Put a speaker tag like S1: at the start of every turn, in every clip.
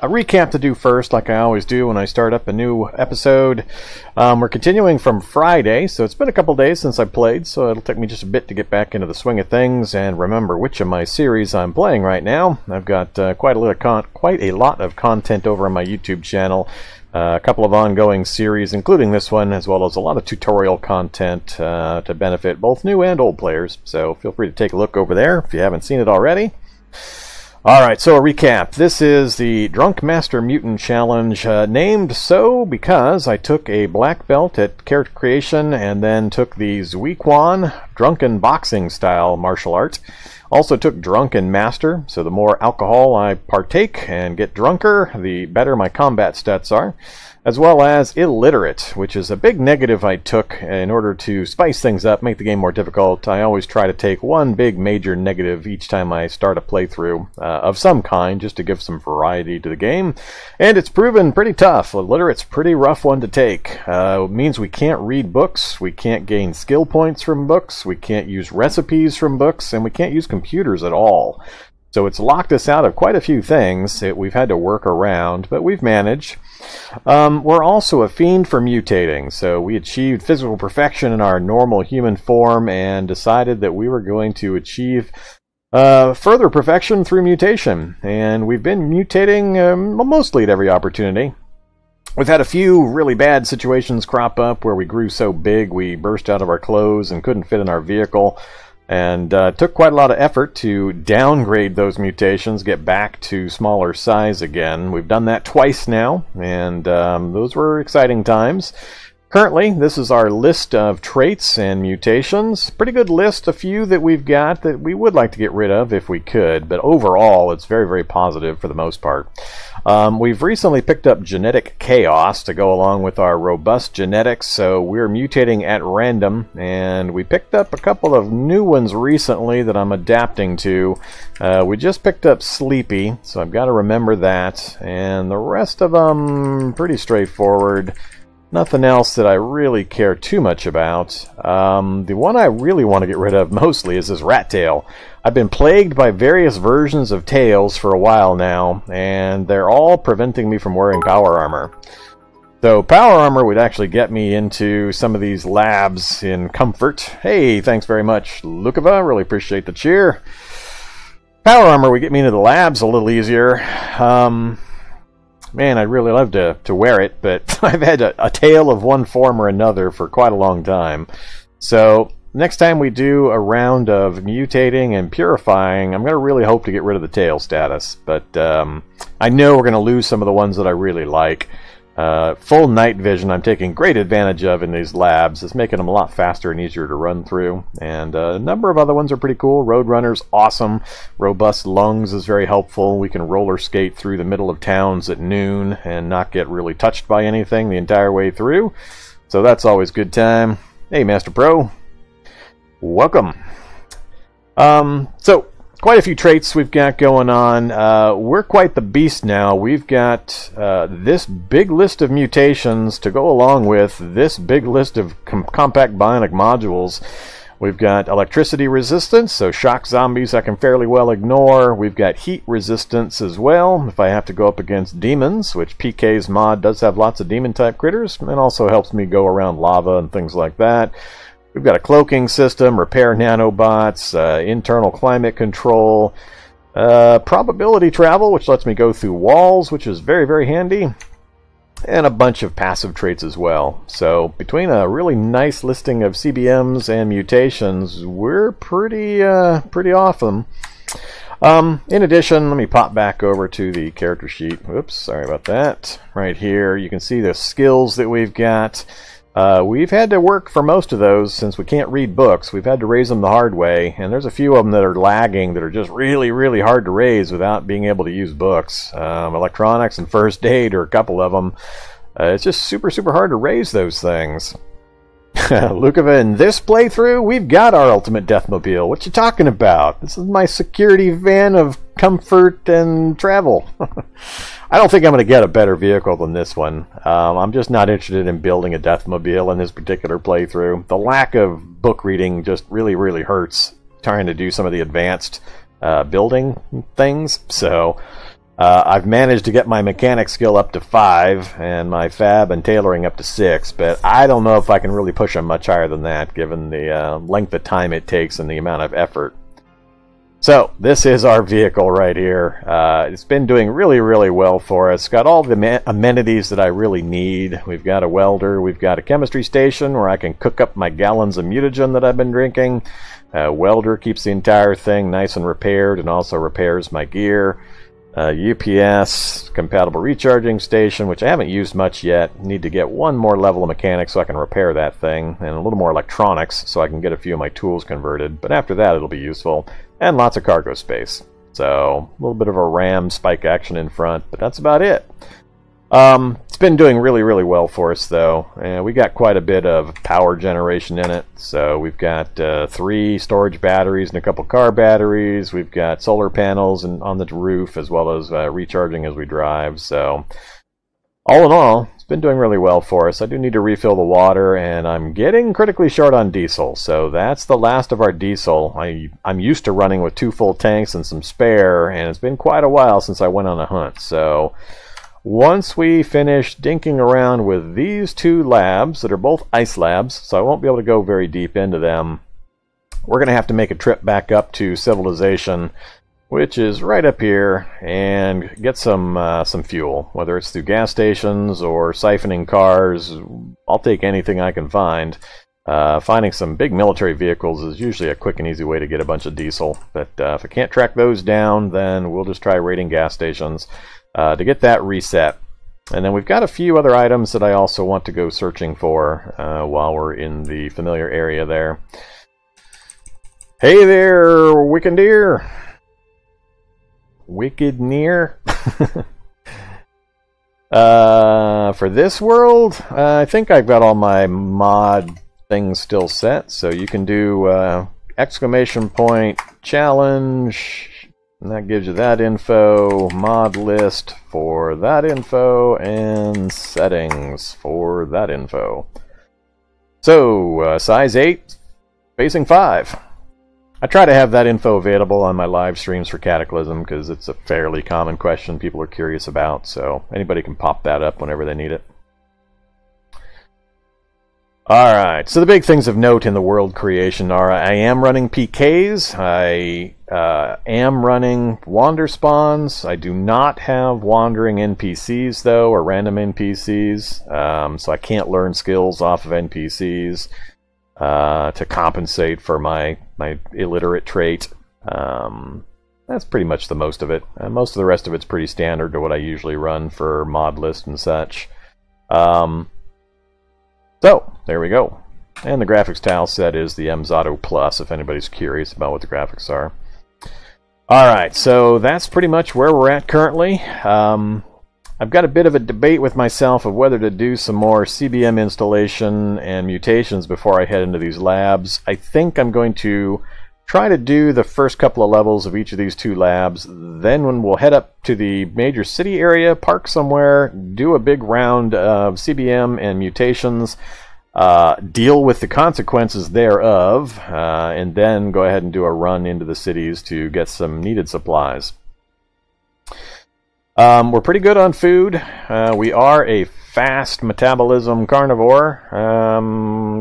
S1: a recap to do first, like I always do when I start up a new episode. We're continuing from Friday, so it's been a couple days since I played, so it'll take me just a bit to get back into the swing of things and remember which of my series I'm playing right now. I've got quite a lot of content over on my YouTube channel. A couple of ongoing series, including this one, as well as a lot of tutorial content to benefit both new and old players. So feel free to take a look over there if you haven't seen it already. Alright, so a recap. This is the Drunk Master Mutant Challenge, named so because I took a black belt at character creation and then took the Zhuiquan drunken boxing style martial art. Also took Drunken Master, so the more alcohol I partake and get drunker, the better my combat stats are. As well as illiterate, which is a big negative I took in order to spice things up, make the game more difficult. I always try to take one big major negative each time I start a playthrough of some kind, just to give some variety to the game. And it's proven pretty tough. Illiterate's a pretty rough one to take. It means we can't read books, we can't gain skill points from books, we can't use recipes from books, and we can't use computers at all. So it's locked us out of quite a few things that we've had to work around, but we've managed. We're also a fiend for mutating, so we achieved physical perfection in our normal human form and decided that we were going to achieve further perfection through mutation. And we've been mutating mostly at every opportunity. We've had a few really bad situations crop up where we grew so big we burst out of our clothes and couldn't fit in our vehicle. And took quite a lot of effort to downgrade those mutations, get back to smaller size again. We've done that twice now, and those were exciting times. Currently, this is our list of traits and mutations. Pretty good list, a few that we've got that we would like to get rid of if we could, but overall it's very, very positive for the most part. We've recently picked up genetic chaos to go along with our robust genetics, so we're mutating at random, and we picked up a couple of new ones recently that I'm adapting to. We just picked up sleepy, so I've got to remember that, and the rest of them pretty straightforward. Nothing else that I really care too much about. The one I really want to get rid of mostly is this rat tail. I've been plagued by various versions of tails for a while now, and they're all preventing me from wearing power armor. So power armor would actually get me into some of these labs in comfort. Hey, thanks very much, Lukova. Really appreciate the cheer. Power armor would get me into the labs a little easier. Man, I'd really love to wear it, but I've had a tail of one form or another for quite a long time. So next time we do a round of mutating and purifying, I'm going to really hope to get rid of the tail status. But I know we're going to lose some of the ones that I really like. Full night vision I'm taking great advantage of in these labs. It's making them a lot faster and easier to run through. And a number of other ones are pretty cool. Roadrunner's awesome. Robust lungs is very helpful. We can roller skate through the middle of towns at noon and not get really touched by anything the entire way through. So that's always good time. Hey, Master Pro. Welcome. So quite a few traits we've got going on. We're quite the beast now. We've got this big list of mutations to go along with this big list of compact bionic modules. We've got electricity resistance, so shock zombies I can fairly well ignore. We've got heat resistance as well, if I have to go up against demons, which PK's mod does have lots of demon-type critters, and also helps me go around lava and things like that. We've got a cloaking system, repair nanobots, internal climate control, probability travel, which lets me go through walls, which is very, very handy, and a bunch of passive traits as well. So between a really nice listing of CBMs and mutations, we're pretty awesome. In addition, let me pop back over to the character sheet. Oops, sorry about that. Right here, you can see the skills that we've got. We've had to work for most of those since we can't read books. We've had to raise them the hard way, and there's a few of them that are lagging that are just really, really hard to raise without being able to use books. Electronics and first aid are a couple of them. It's just super, super hard to raise those things. Lukova, in this playthrough, we've got our ultimate deathmobile. What you talking about? This is my security van of comfort and travel. I don't think I'm going to get a better vehicle than this one. I'm just not interested in building a deathmobile in this particular playthrough. The lack of book reading just really, really hurts trying to do some of the advanced building things. So I've managed to get my mechanic skill up to 5 and my fab and tailoring up to 6, but I don't know if I can really push them much higher than that given the length of time it takes and the amount of effort. So this is our vehicle right here. It's been doing really, really well for us. Got all the amenities that I really need. We've got a welder. We've got a chemistry station where I can cook up my gallons of mutagen that I've been drinking. Welder keeps the entire thing nice and repaired and also repairs my gear. UPS, compatible recharging station, which I haven't used much yet. Need to get one more level of mechanics so I can repair that thing, and a little more electronics so I can get a few of my tools converted. But after that, it'll be useful. And lots of cargo space. So, a little bit of a ram spike action in front, but that's about it. It's been doing really, really well for us, though. We got quite a bit of power generation in it. So we've got 3 storage batteries and a couple car batteries. We've got solar panels on the roof, as well as recharging as we drive. So all in all, it's been doing really well for us. I do need to refill the water, and I'm getting critically short on diesel. So that's the last of our diesel. I'm used to running with 2 full tanks and some spare, and it's been quite a while since I went on a hunt. So once we finish dinking around with these 2 labs that are both ice labs, so I won't be able to go very deep into them, we're going to have to make a trip back up to civilization, which is right up here, and get some fuel, whether it's through gas stations or siphoning cars. I'll take anything I can find. Finding some big military vehicles is usually a quick and easy way to get a bunch of diesel, but if I can't track those down, then we'll just try raiding gas stations to get that reset. And then we've got a few other items that I also want to go searching for while we're in the familiar area there. Hey there, Wicked Deer! Wicked Near? For this world, I think I've got all my mod things still set, so you can do exclamation point challenge, and that gives you that info, mod list for that info, and settings for that info. So, size 8, spacing 5. I try to have that info available on my live streams for Cataclysm because it's a fairly common question people are curious about, so anybody can pop that up whenever they need it. Alright, so the big things of note in the world creation are I am running PKs, I am running wander spawns. I do not have wandering NPCs though, or random NPCs, so I can't learn skills off of NPCs to compensate for my illiterate trait. That's pretty much the most of it. Most of the rest of it's pretty standard to what I usually run for mod list and such. So, there we go. And the graphics tile set is the Mzotto Plus, if anybody's curious about what the graphics are. Alright, so that's pretty much where we're at currently. I've got a bit of a debate with myself of whether to do some more CBM installation and mutations before I head into these labs. I think I'm going to try to do the first couple of levels of each of these 2 labs. Then when we'll head up to the major city area, park somewhere, do a big round of CBM and mutations, deal with the consequences thereof, and then go ahead and do a run into the cities to get some needed supplies. We're pretty good on food. We are a fast metabolism carnivore.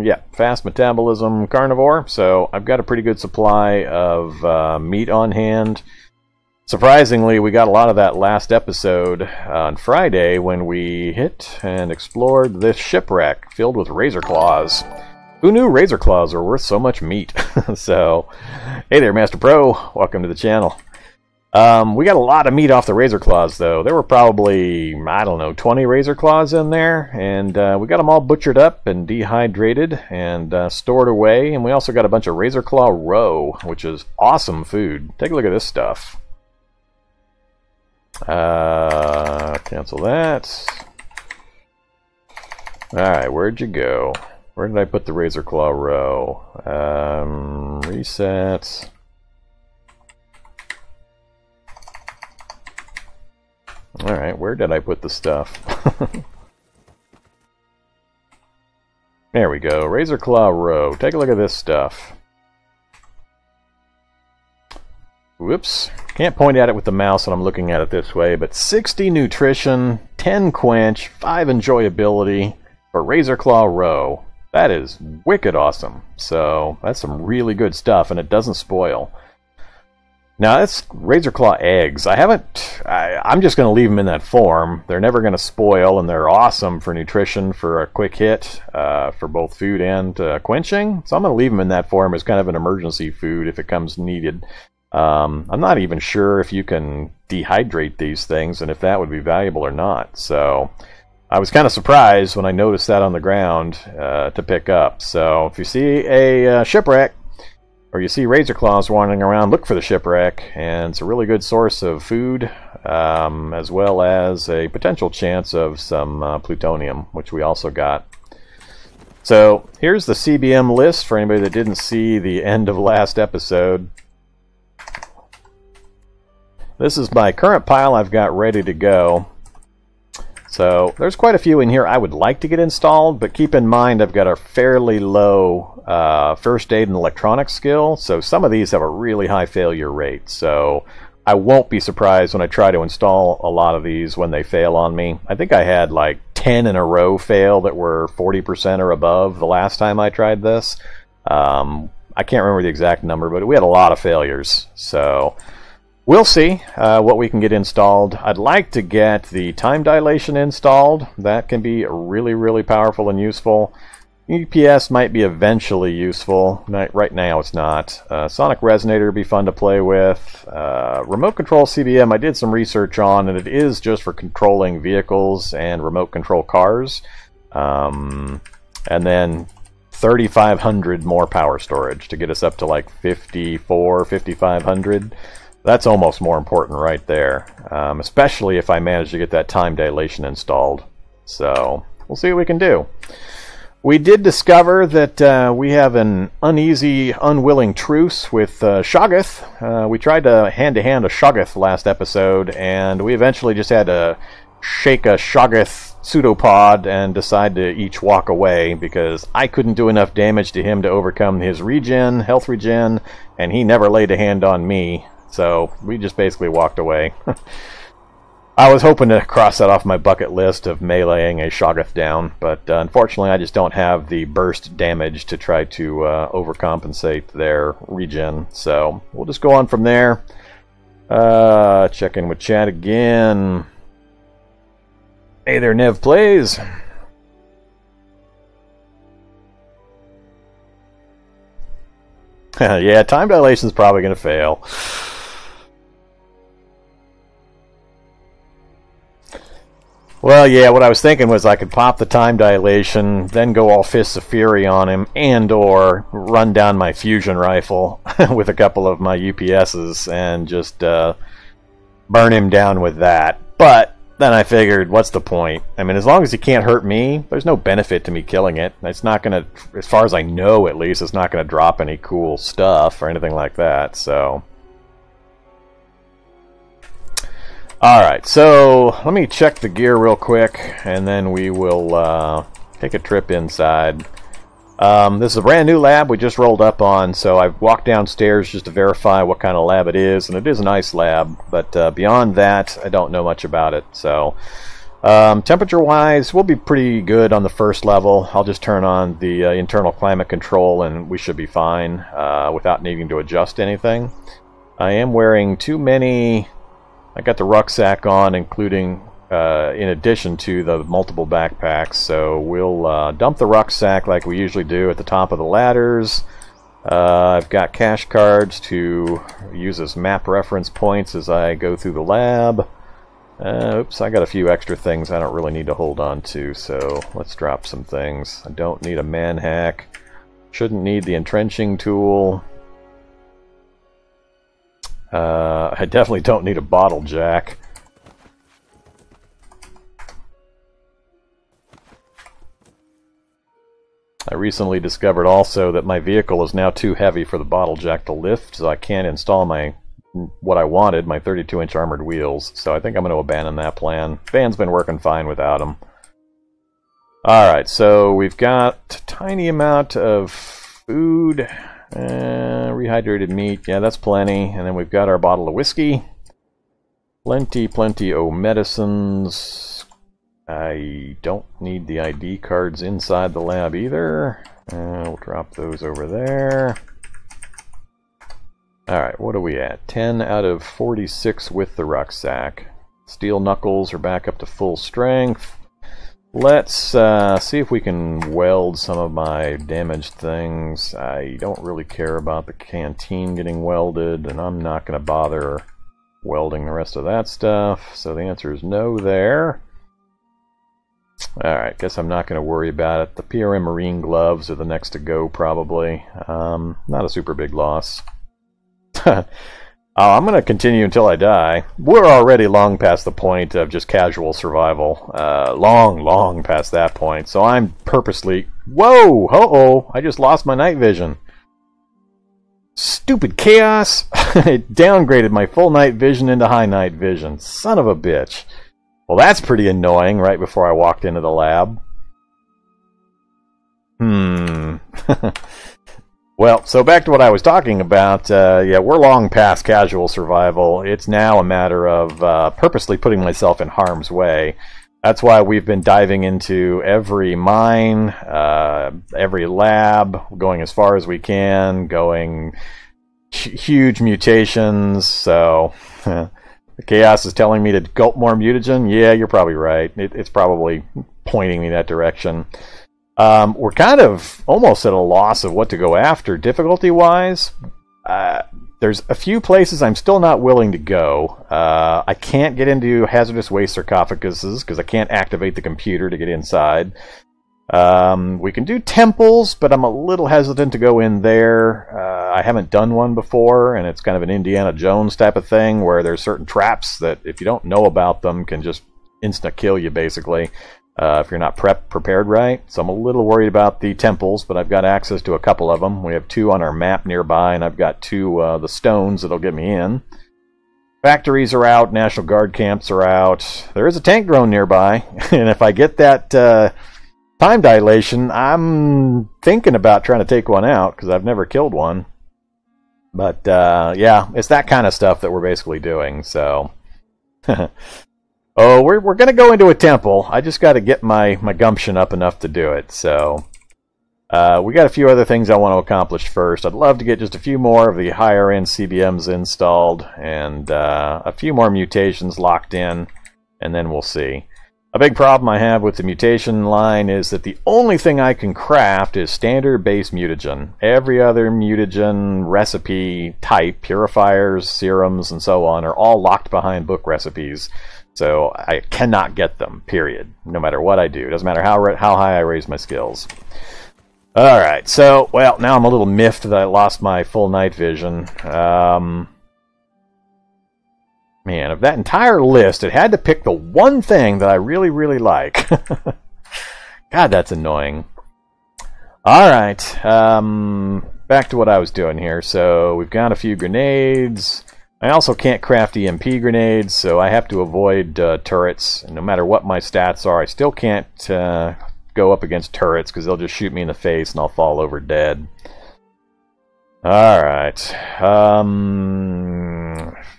S1: Yeah, fast metabolism carnivore. So I've got a pretty good supply of meat on hand. Surprisingly, we got a lot of that last episode on Friday when we hit and explored this shipwreck filled with razor claws. Who knew razor claws were worth so much meat? So, hey there, Master Pro. Welcome to the channel. We got a lot of meat off the razor claws, though. There were probably, I don't know, 20 razor claws in there, and we got them all butchered up and dehydrated and stored away. And we also got a bunch of razor claw roe, which is awesome food. Take a look at this stuff. Cancel that. Alright, where'd you go? Where did I put the razor claw roe? Reset. Alright, where did I put the stuff? There we go. Razor claw roe. Take a look at this stuff. whoops, can't point at it with the mouse when I'm looking at it this way, but 60 nutrition, 10 quench, 5 enjoyability for Razorclaw Row. That is wicked awesome. So that's some really good stuff, and it doesn't spoil. Now that's Razorclaw eggs. I'm just going to leave them in that form. They're never going to spoil, and they're awesome for nutrition, for a quick hit, for both food and quenching. So I'm going to leave them in that form as kind of an emergency food if it comes needed. I'm not even sure if you can dehydrate these things and if that would be valuable or not. So I was kind of surprised when I noticed that on the ground to pick up. So if you see a shipwreck, or you see Razorclaws wandering around, look for the shipwreck, and it's a really good source of food, as well as a potential chance of some plutonium, which we also got. So here's the CBM list for anybody that didn't see the end of last episode. This is my current pile I've got ready to go. So there's quite a few in here I would like to get installed, but keep in mind I've got a fairly low first aid and electronics skill, so some of these have a really high failure rate. So I won't be surprised when I try to install a lot of these when they fail on me. I think I had like 10 in a row fail that were 40% or above the last time I tried this. I can't remember the exact number, but we had a lot of failures. So we'll see what we can get installed. I'd like to get the time dilation installed. That can be really, really powerful and useful. UPS might be eventually useful. Right now it's not. Sonic Resonator would be fun to play with. Remote Control CBM I did some research on, and it is just for controlling vehicles and remote control cars. And then 3,500 more power storage to get us up to like 5,500. That's almost more important right there, especially if I manage to get that time dilation installed. So we'll see what we can do. We did discover that we have an uneasy, unwilling truce with Shoggoth. We tried to hand-to-hand a Shoggoth last episode, and we eventually just had to shake a Shoggoth pseudopod and decide to each walk away because I couldn't do enough damage to him to overcome his health regen, and he never laid a hand on me. So we just basically walked away. I was hoping to cross that off my bucket list of meleeing a Shoggoth down, but unfortunately I just don't have the burst damage to try to overcompensate their regen. So we'll just go on from there. Check in with chat again. Hey there, Nev Plays. Yeah, time dilation is probably going to fail. Well, yeah, what I was thinking was I could pop the time dilation, then go all Fists of Fury on him, and or run down my fusion rifle with a couple of my UPSs and just burn him down with that. But then I figured, what's the point? I mean, as long as he can't hurt me, there's no benefit to me killing it. It's not going to, as far as I know at least, it's not going to drop any cool stuff or anything like that, so... Alright, so let me check the gear real quick, and then we will take a trip inside. This is a brand new lab we just rolled up on, so I've walked downstairs just to verify what kind of lab it is, and it is a nice lab, but beyond that, I don't know much about it. So, temperature-wise, we'll be pretty good on the first level. I'll just turn on the internal climate control, and we should be fine without needing to adjust anything. I am wearing too many... I got the rucksack on, including, in addition to the multiple backpacks, so we'll dump the rucksack like we usually do at the top of the ladders. I've got cash cards to use as map reference points as I go through the lab. Oops, I got a few extra things I don't really need to hold on to, so let's drop some things. I don't need a manhack. Shouldn't need the entrenching tool. I definitely don't need a bottle jack. I recently discovered also that my vehicle is now too heavy for the bottle jack to lift, so I can't install what I wanted, my 32-inch armored wheels. So I think I'm going to abandon that plan. Van's been working fine without them. Alright, so we've got a tiny amount of food. Rehydrated meat, yeah, that's plenty. And then we've got our bottle of whiskey. Plenty of medicines. I don't need the ID cards inside the lab either. We'll drop those over there. Alright, what are we at? 10 out of 46 with the rucksack. Steel knuckles are back up to full strength. Let's see if we can weld some of my damaged things. I don't really care about the canteen getting welded, and I'm not going to bother welding the rest of that stuff. So the answer is no there. Alright, guess I'm not going to worry about it. The PRM Marine gloves are the next to go, probably. Not a super big loss. I'm going to continue until I die. We're already long past the point of just casual survival. Long past that point. So I'm purposely... Whoa! Uh-oh! I just lost my night vision. Stupid chaos! It downgraded my full night vision into high night vision. Son of a bitch. Well, that's pretty annoying right before I walked into the lab. Well, so back to what I was talking about. Yeah, we're long past casual survival. It's now a matter of purposely putting myself in harm's way. That's why we've been diving into every mine, every lab, going as far as we can, going huge mutations. So the chaos is telling me to gulp more mutagen. Yeah, you're probably right. It's probably pointing me that direction. We're kind of almost at a loss of what to go after difficulty-wise. There's a few places I'm still not willing to go. I can't get into hazardous waste sarcophaguses because I can't activate the computer to get inside. We can do temples, but I'm a little hesitant to go in there. I haven't done one before, and it's kind of an Indiana Jones type of thing where there's certain traps that, if you don't know about them, can just insta-kill you, basically. If you're not prepared right. So I'm a little worried about the temples, but I've got access to a couple of them. We have 2 on our map nearby, and I've got 2 the stones that'll get me in. Factories are out, National Guard camps are out. There is a tank drone nearby, and if I get that time dilation, I'm thinking about trying to take one out, because I've never killed one. But yeah, it's that kind of stuff that we're basically doing, so... Oh, we're going to go into a temple. I just got to get my gumption up enough to do it. So, we got a few other things I want to accomplish first. I'd love to get just a few more of the higher-end CBMs installed, and a few more mutations locked in, and then we'll see. A big problem I have with the mutation line is that the only thing I can craft is standard base mutagen. Every other mutagen recipe type, purifiers, serums, and so on, are all locked behind book recipes. So I cannot get them, period. No matter what I do. Doesn't matter how high I raise my skills. Alright, so, well, now I'm a little miffed that I lost my full night vision. Man, of that entire list, it had to pick the one thing that I really, really like. God, that's annoying. Alright, back to what I was doing here. So, we've got a few grenades. I also can't craft EMP grenades, so I have to avoid turrets. And no matter what my stats are, I still can't go up against turrets because they'll just shoot me in the face and I'll fall over dead. Alright.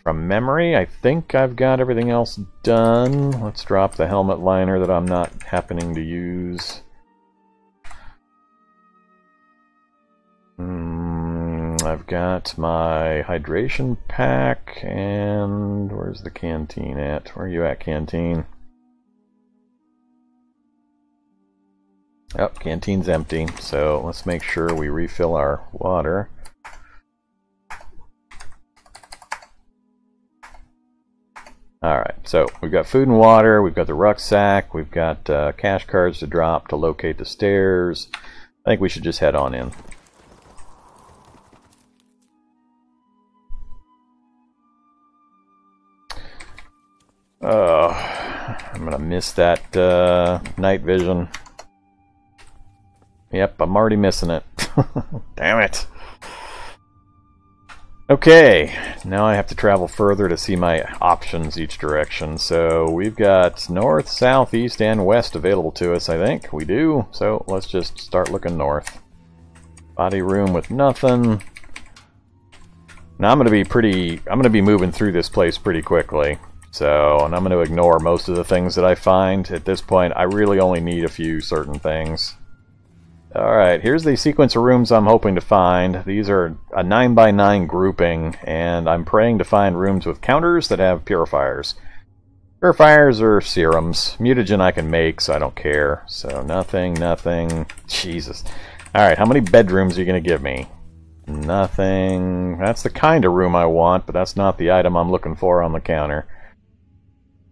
S1: From memory, I think I've got everything else done. Let's drop the helmet liner that I'm not happening to use. I've got my hydration pack, and where's the canteen at? Where are you at, canteen? Oh, canteen's empty, so let's make sure we refill our water. Alright, so we've got food and water, we've got the rucksack, we've got cash cards to drop to locate the stairs. I think we should just head on in. I'm gonna miss that night vision. Yep, I'm already missing it. Damn it. Okay, now I have to travel further to see my options each direction. So we've got north, south, east, and west available to us, I think. We do, so let's just start looking north. Body room with nothing. Now I'm gonna be moving through this place pretty quickly. So, and I'm gonna ignore most of the things that I find. At this point, I really only need a few certain things. Alright, here's the sequence of rooms I'm hoping to find. These are a 9x9 grouping, and I'm praying to find rooms with counters that have purifiers. Purifiers or serums. Mutagen I can make, so I don't care. So, nothing, nothing. Jesus. Alright, how many bedrooms are you going to give me? Nothing. That's the kind of room I want, but that's not the item I'm looking for on the counter.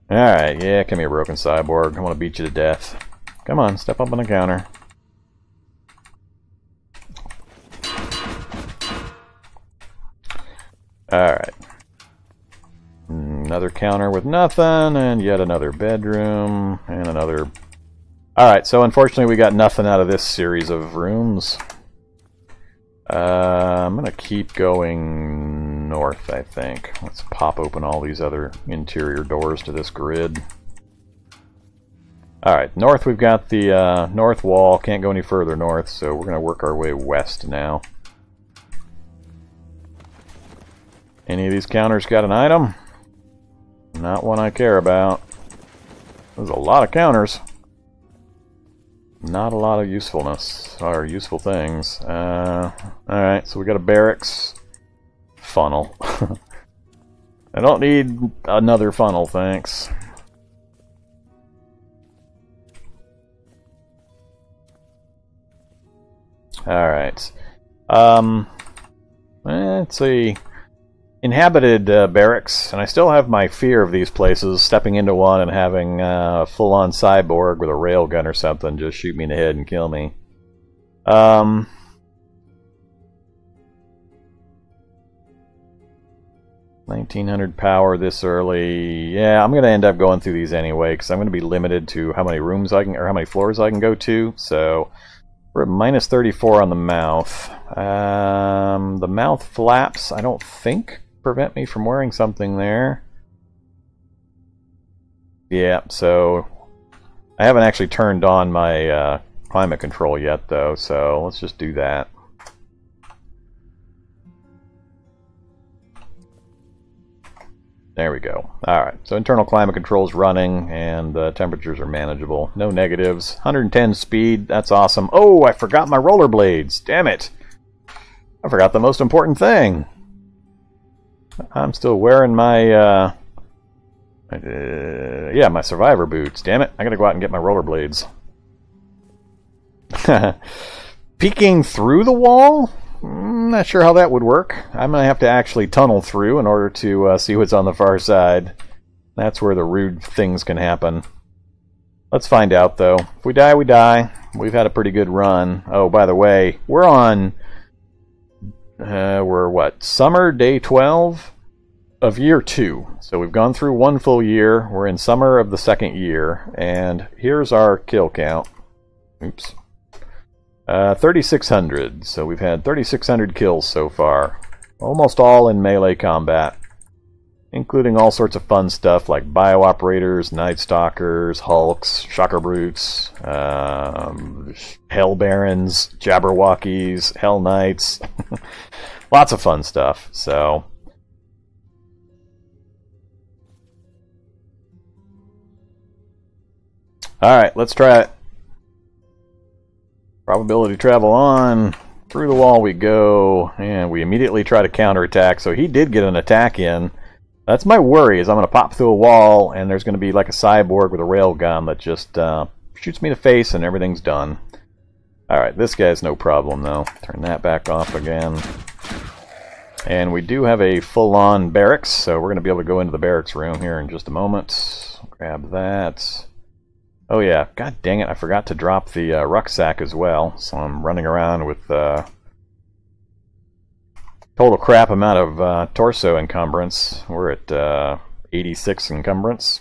S1: Alright, yeah, come here, broken cyborg. I want to beat you to death. Come on, step up on the counter. Alright. Another counter with nothing, and yet another bedroom, and another... Alright, so unfortunately we got nothing out of this series of rooms. I'm going to keep going north, I think. Let's pop open all these other interior doors to this grid. Alright, north we've got the north wall. Can't go any further north, so we're going to work our way west now. Any of these counters got an item? Not one I care about. There's a lot of counters. Not a lot of usefulness, or useful things. Alright, so we got a barracks. Funnel. I don't need another funnel, thanks. Alright. Let's see. Inhabited barracks, and I still have my fear of these places, stepping into one and having a full-on cyborg with a railgun or something just shoot me in the head and kill me. 1900 power this early. Yeah, I'm going to end up going through these anyway, because I'm going to be limited to how many rooms I can, or how many floors I can go to, so... We're at minus 34 on the mouth. The mouth flaps, I don't think, prevent me from wearing something there. Yeah, so I haven't actually turned on my climate control yet, though, so let's just do that. There we go. Alright, so internal climate control is running, and the temperatures are manageable. No negatives. 110 speed, that's awesome. Oh, I forgot my rollerblades. Damn it. I forgot the most important thing. I'm still wearing my, yeah, my survivor boots. Damn it, I gotta go out and get my rollerblades. Peeking through the wall? Not sure how that would work. I'm going to have to actually tunnel through in order to see what's on the far side. That's where the rude things can happen. Let's find out, though. If we die, we die. We've had a pretty good run. Oh, by the way, we're on... we're what? Summer, day 12 of year 2. So we've gone through one full year. We're in summer of the second year. And here's our kill count. Oops. 3,600, so we've had 3,600 kills so far. Almost all in melee combat. Including all sorts of fun stuff like bio-operators, night stalkers, hulks, shocker brutes, hell barons, jabberwockies, hell knights. Lots of fun stuff, so... Alright, let's try it. Probability travel on. Through the wall we go. And we immediately try to counterattack. So he did get an attack in. That's my worry, is I'm going to pop through a wall and there's going to be like a cyborg with a railgun that just shoots me in the face and everything's done. Alright, this guy's no problem though. Turn that back off again. And we do have a full-on barracks, so we're going to be able to go into the barracks room here in just a moment. Grab that. Oh yeah, god dang it, I forgot to drop the rucksack as well, so I'm running around with total crap amount of torso encumbrance. We're at 86 encumbrance.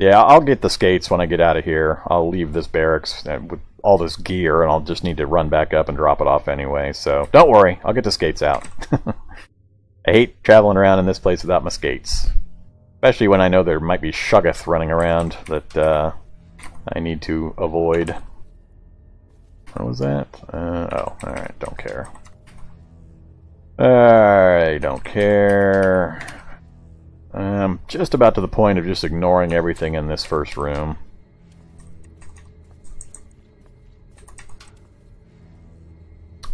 S1: Yeah, I'll get the skates when I get out of here. I'll leave this barracks with all this gear, and I'll just need to run back up and drop it off anyway, so don't worry, I'll get the skates out. I hate traveling around in this place without my skates. Especially when I know there might be Shuggoth running around that I need to avoid. What was that? Oh, alright, don't care. Alright, don't care. I'm just about to the point of just ignoring everything in this first room.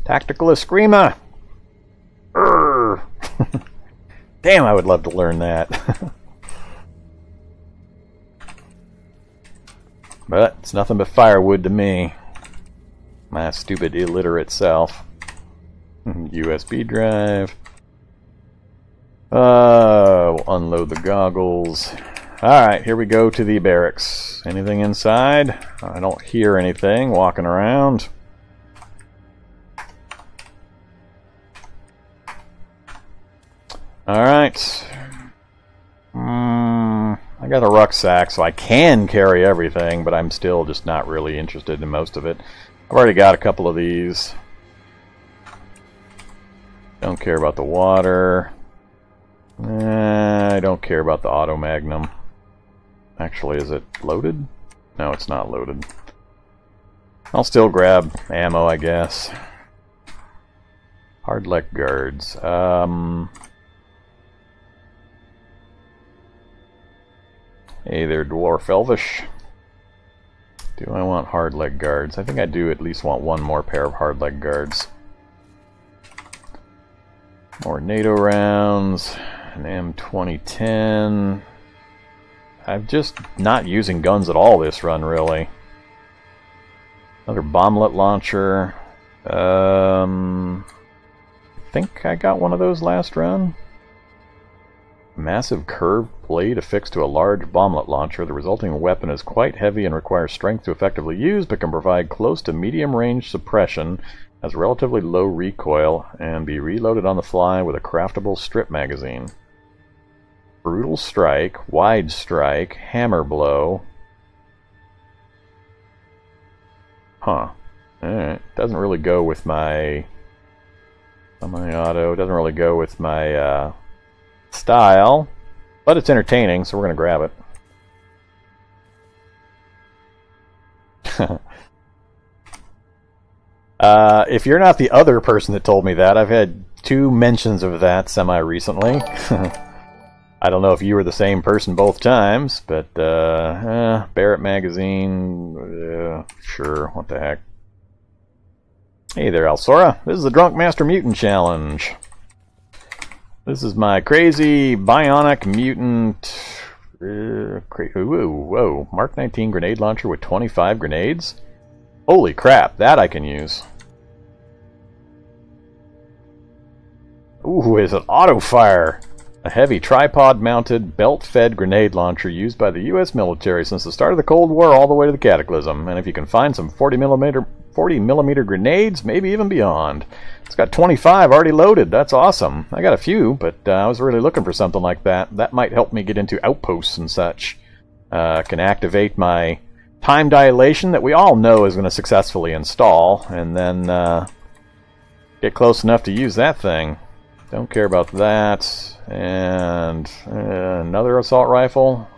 S1: Tactical Eskrima! Damn, I would love to learn that. But it's nothing but firewood to me. My stupid illiterate self. USB drive. We'll unload the goggles. Alright, here we go to the barracks. Anything inside? I don't hear anything walking around. Alright. I got a rucksack, so I can carry everything, but I'm still just not really interested in most of it. I've already got a couple of these. Don't care about the water. I don't care about the auto magnum. Actually, is it loaded? No, it's not loaded. I'll still grab ammo, I guess. Hard leg guards. Hey there, Dwarf Elvish. Do I want hard leg guards? I think I do at least want one more pair of hard leg guards. More NATO rounds. An M2010. I'm just not using guns at all this run, really. Another bomblet launcher. I think I got one of those last run. Massive curved blade affixed to a large bomblet launcher. The resulting weapon is quite heavy and requires strength to effectively use, but can provide close to medium range suppression, has relatively low recoil, and be reloaded on the fly with a craftable strip magazine. Brutal strike, wide strike, hammer blow. Huh. Alright. Doesn't really go with my auto. Doesn't really go with my style, but it's entertaining, so we're going to grab it. If you're not the other person that told me that, I've had 2 mentions of that semi-recently. I don't know if you were the same person both times, but Barrett magazine, sure, what the heck. Hey there, Alsora. This is the Drunk Master Mutant Challenge. This is my crazy bionic mutant. Whoa, Mark 19 grenade launcher with 25 grenades. Holy crap, that I can use. Ooh, it's an auto fire. A heavy tripod-mounted, belt-fed grenade launcher used by the U.S. military since the start of the Cold War all the way to the Cataclysm. And if you can find some 40mm grenades, maybe even beyond. It's got 25 already loaded. That's awesome. I got a few, but I was really looking for something like that. That might help me get into outposts and such. Can activate my time dilation that we all know is going to successfully install, and then get close enough to use that thing. Don't care about that. And another assault rifle.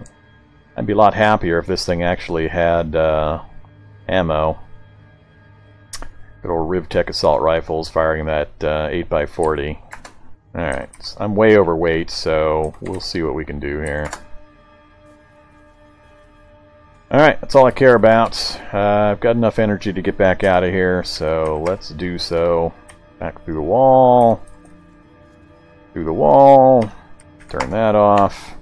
S1: I'd be a lot happier if this thing actually had ammo. Good old Rivtech assault rifles firing that 8x40. Alright, I'm way overweight, so we'll see what we can do here. Alright, that's all I care about. I've got enough energy to get back out of here, so let's do so. Back through the wall. Through the wall. Turn that off.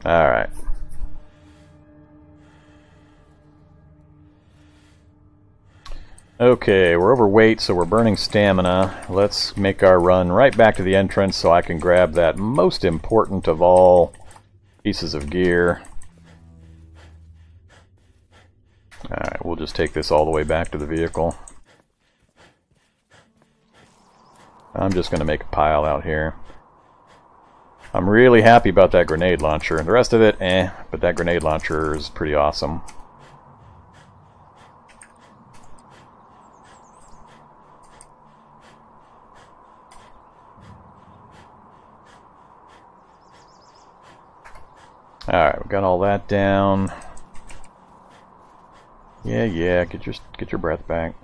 S1: Alright. Okay, we're overweight, so we're burning stamina. Let's make our run right back to the entrance so I can grab that most important of all pieces of gear. Alright, we'll just take this all the way back to the vehicle. I'm just going to make a pile out here. I'm really happy about that grenade launcher. The rest of it, but that grenade launcher is pretty awesome. Alright, we got all that down. Yeah, get your breath back.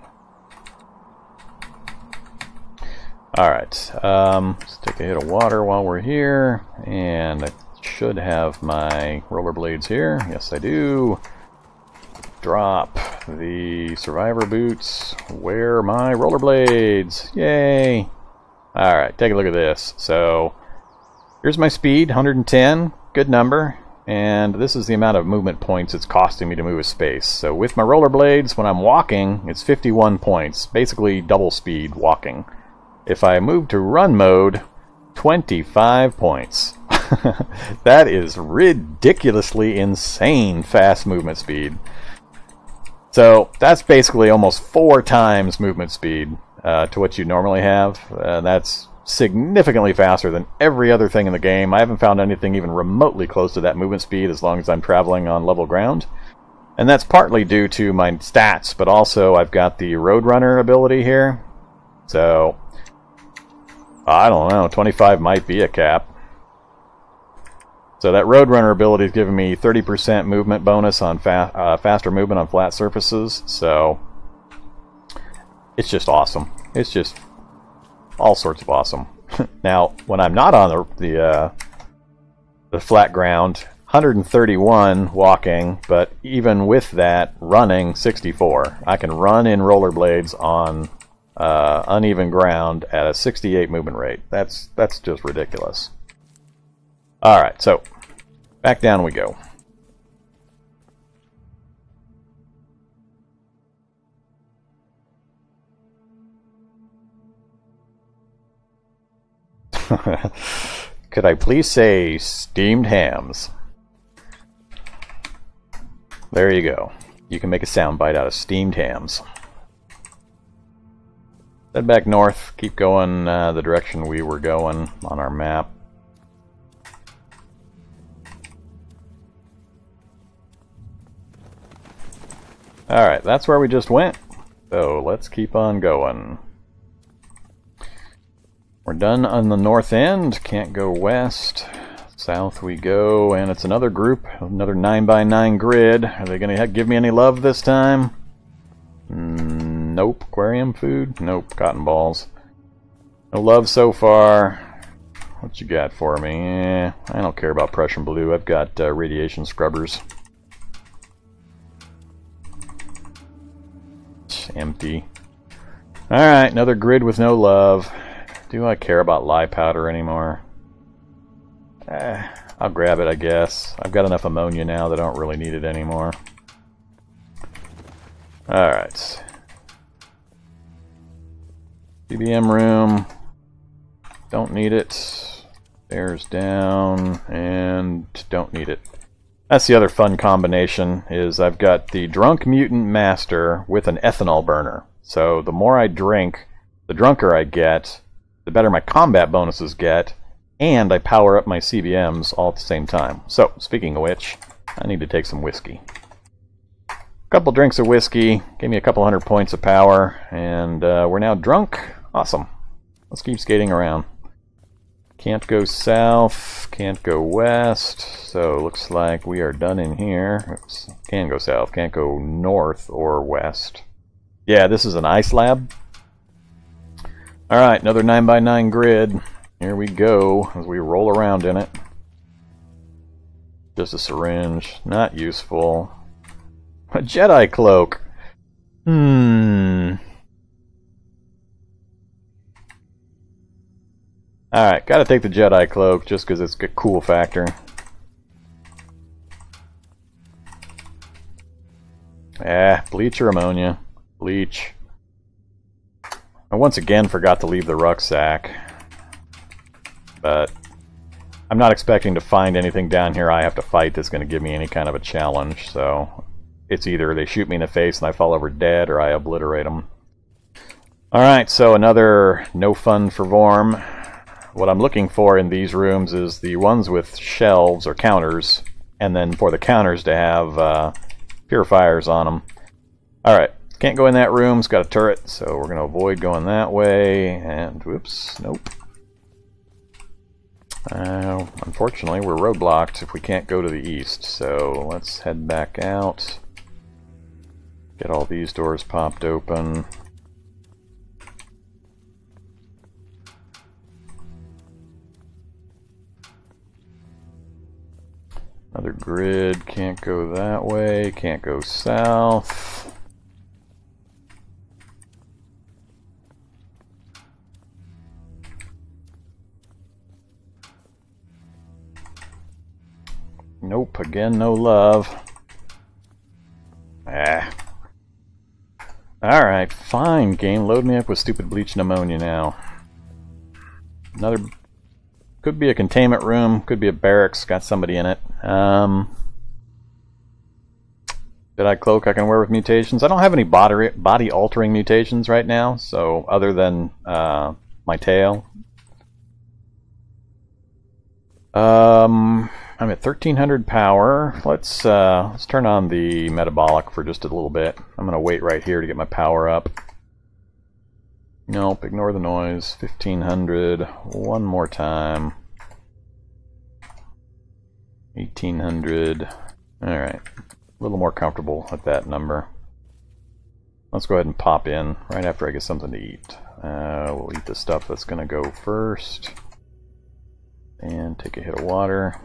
S1: Alright, let's take a hit of water while we're here, and I should have my rollerblades here. Yes, I do. Drop the survivor boots, wear my rollerblades. Yay! Alright, take a look at this. So, here's my speed, 110, good number, and this is the amount of movement points it's costing me to move a space. So with my rollerblades, when I'm walking, it's 51 points, basically double speed walking. If I move to run mode, 25 points. That is ridiculously insane fast movement speed. So that's basically almost 4 times movement speed to what you normally have. That's significantly faster than every other thing in the game. I haven't found anything even remotely close to that movement speed as long as I'm traveling on level ground. And that's partly due to my stats, but also I've got the Roadrunner ability here. So I don't know, 25 might be a cap. So that Roadrunner ability is giving me 30% movement bonus on faster movement on flat surfaces. So it's just awesome. It's just all sorts of awesome. Now, when I'm not on the flat ground, 131 walking, but even with that, running 64. I can run in rollerblades on uneven ground at a 68 movement rate. That's just ridiculous. Alright, so back down we go. Could I please say steamed hams? There you go. You can make a soundbite out of steamed hams. Head back north, keep going the direction we were going on our map. Alright, that's where we just went. So let's keep on going. We're done on the north end, can't go west. South we go, and it's another group, another 9x9 grid. Are they going to give me any love this time? Nope. Aquarium food? Nope. Cotton balls. No love so far. What you got for me? I don't care about Prussian blue. I've got radiation scrubbers. It's empty. Alright, another grid with no love. Do I care about lye powder anymore? I'll grab it, I guess. I've got enough ammonia now that I don't really need it anymore. Alright. CBM room. Don't need it. Stairs down. And don't need it. That's the other fun combination, is I've got the Drunk Mutant Master with an ethanol burner. So the more I drink, the drunker I get, the better my combat bonuses get, and I power up my CBMs all at the same time. So, speaking of which, I need to take some whiskey. A couple drinks of whiskey, gave me a couple 100 points of power, and we're now drunk. Awesome. Let's keep skating around. Can't go south, can't go west, so looks like we are done in here. Oops. Can go south, can't go north or west. Yeah, this is an ice lab. Alright, another 9x9 grid. Here we go as we roll around in it. Just a syringe. Not useful. A Jedi cloak. Alright, gotta take the Jedi cloak just because it's a cool factor. Bleach or ammonia. Bleach. I once again forgot to leave the rucksack, but I'm not expecting to find anything down here I have to fight that's going to give me any kind of a challenge, so it's either they shoot me in the face and I fall over dead, or I obliterate them. Alright, so another no fun for Vorm. What I'm looking for in these rooms is the ones with shelves or counters, and then for the counters to have purifiers on them. Alright. Can't go in that room, it's got a turret, so we're going to avoid going that way, and whoops, nope. Unfortunately, we're roadblocked if we can't go to the east, so let's head back out. Get all these doors popped open. Another grid, can't go that way, can't go south. Nope, again, no love. Ah. Alright, fine, game. Load me up with stupid bleach pneumonia now. Another... Could be a containment room, could be a barracks, got somebody in it. Did I cloak I can wear with mutations? I don't have any body-altering mutations right now, so other than my tail. I'm at 1300 power. Let's turn on the metabolic for just a little bit. I'm gonna wait right here to get my power up. Nope, ignore the noise. 1500. One more time. 1800. Alright. A little more comfortable at that number. Let's go ahead and pop in right after I get something to eat. We'll eat the stuff that's going to go first. And take a hit of water.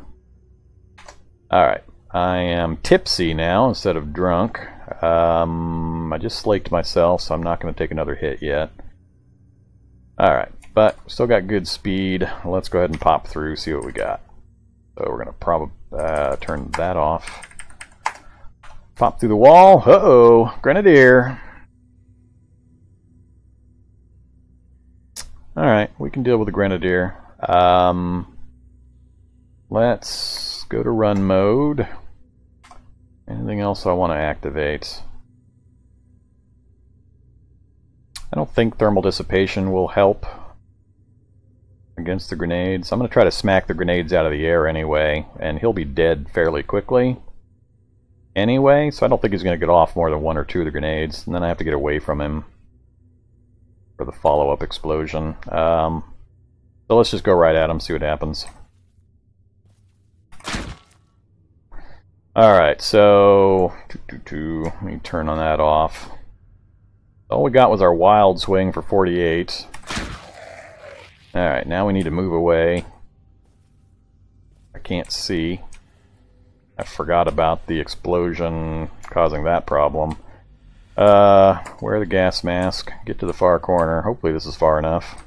S1: Alright. I am tipsy now instead of drunk. I just slaked myself, so I'm not going to take another hit yet. Alright, but still got good speed. Let's go ahead and pop through, see what we got. So we're going to probably turn that off. Pop through the wall. Uh-oh, Grenadier. Alright, we can deal with the Grenadier. Let's go to run mode. Anything else I want to activate? I don't think thermal dissipation will help against the grenades. I'm going to try to smack the grenades out of the air anyway, and he'll be dead fairly quickly anyway, so I don't think he's going to get off more than one or two of the grenades, and then I have to get away from him for the follow-up explosion. So let's just go right at him, see what happens. Alright, so let me turn on that off. All we got was our wild swing for 48. Alright, now we need to move away. I can't see. I forgot about the explosion causing that problem. Wear the gas mask. Get to the far corner. Hopefully this is far enough.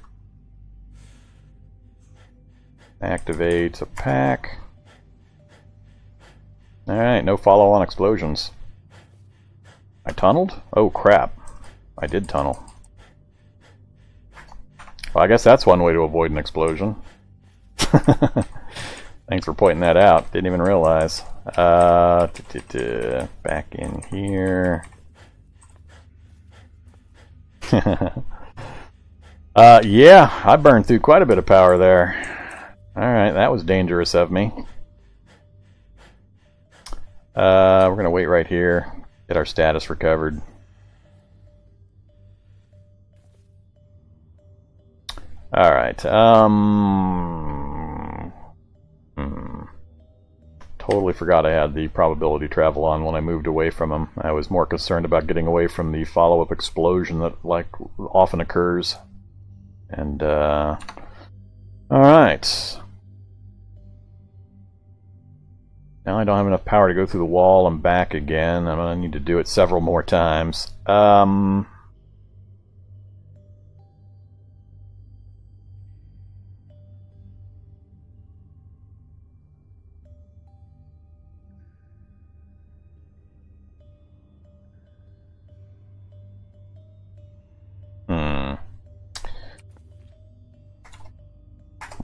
S1: Activate a pack. Alright, no follow-on explosions. I tunneled? Oh crap. I did tunnel. Well, I guess that's one way to avoid an explosion. Thanks for pointing that out. Didn't even realize. Back in here. Yeah, I burned through quite a bit of power there. Alright, that was dangerous of me. We're going to wait right here. Get our status recovered. Alright, totally forgot I had the probability travel on when I moved away from him. I was more concerned about getting away from the follow-up explosion that often occurs. And alright. Now I don't have enough power to go through the wall and back again. I'm gonna need to do it several more times.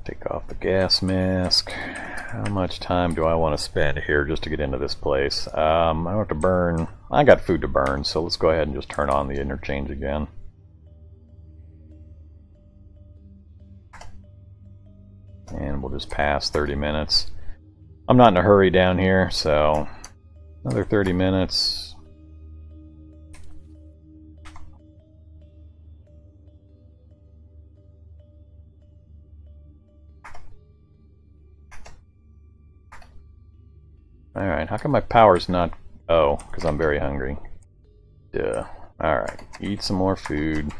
S1: Take off the gas mask. How much time do I want to spend here just to get into this place? I have to burn. I got food to burn, so let's go ahead and just turn on the interchange again. And we'll just pass 30 minutes. I'm not in a hurry down here, so another 30 minutes. Alright, how come my power's not... Oh, because I'm very hungry. Duh. Alright, eat some more food.